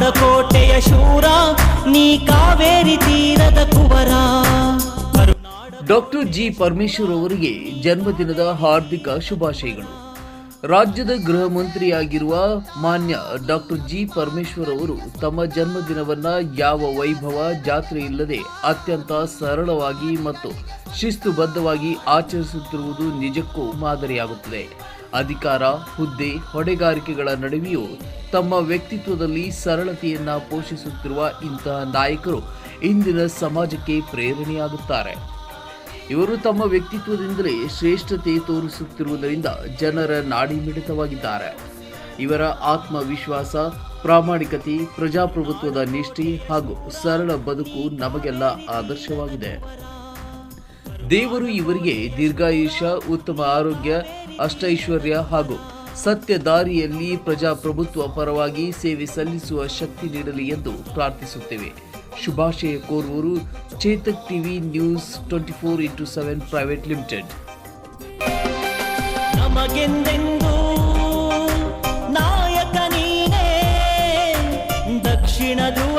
ಕೋಟೆಯ ಶೂರ ನೀ ಕಾವೇರಿ ತೀರದ ಕುವರ. ಡಾಕ್ಟರ್ ಜಿ ಪರಮೇಶ್ವರ್ ಅವರಿಗೆ ಜನ್ಮದಿನದ ಹಾರ್ದಿಕ ಶುಭಾಶಯಗಳು. ರಾಜ್ಯದ ಗೃಹ ಮಂತ್ರಿಯಾಗಿರುವ ಮಾನ್ಯ ಡಾಕ್ಟರ್ ಜಿ ಪರಮೇಶ್ವರ್ ಅವರು ತಮ್ಮ ಜನ್ಮದಿನವನ್ನ ಯಾವ ವೈಭವ ಜಾತ್ರೆ ಇಲ್ಲದೆ ಅತ್ಯಂತ ಸರಳವಾಗಿ ಮತ್ತು ಶಿಸ್ತುಬದ್ಧವಾಗಿ ಆಚರಿಸುತ್ತಿರುವುದು ನಿಜಕ್ಕೂ ಮಾದರಿಯಾಗುತ್ತದೆ. ಅಧಿಕಾರ, ಹುದ್ದೆ, ಹೊಣೆಗಾರಿಕೆಗಳ ನಡುವೆಯೂ ತಮ್ಮ ವ್ಯಕ್ತಿತ್ವದಲ್ಲಿ ಸರಳತೆಯನ್ನ ಪೋಷಿಸುತ್ತಿರುವ ಇಂತಹ ನಾಯಕರು ಇಂದಿನ ಸಮಾಜಕ್ಕೆ ಪ್ರೇರಣೆಯಾಗುತ್ತಾರೆ. ಇವರು ತಮ್ಮ ವ್ಯಕ್ತಿತ್ವದಿಂದಲೇ ಶ್ರೇಷ್ಠತೆ ತೋರಿಸುತ್ತಿರುವುದರಿಂದ ಜನರ ನಾಡಿ ಮಿಡಿತವಾಗಿದ್ದಾರೆ. ಇವರ ಆತ್ಮವಿಶ್ವಾಸ, ಪ್ರಾಮಾಣಿಕತೆ, ಪ್ರಜಾಪ್ರಭುತ್ವದ ನಿಷ್ಠೆ ಹಾಗೂ ಸರಳ ಬದುಕು ನಮಗೆಲ್ಲ ಆದರ್ಶವಾಗಿದೆ. ದೇವರು ಇವರಿಗೆ ದೀರ್ಘಾಯುಷ್ಯ, ಉತ್ತಮ ಆರೋಗ್ಯ, ಅಷ್ಟೈಶ್ವರ್ಯ ಹಾಗೂ ಸತ್ಯ ದಾರಿಯಲ್ಲಿ ಪ್ರಜಾಪ್ರಭುತ್ವ ಪರವಾಗಿ ಸೇವೆ ಸಲ್ಲಿಸುವ ಶಕ್ತಿ ನೀಡಲಿ ಎಂದು ಪ್ರಾರ್ಥಿಸುತ್ತೇವೆ. ಶುಭಾಶಯ ಕೋರುವರು Chetak TV news 24x7 private limited. ನಮಗೆಂದೆಂದೂ ನಾಯಕ ನೀನೇ, ದಕ್ಷಿಣ ಧ್ರುವ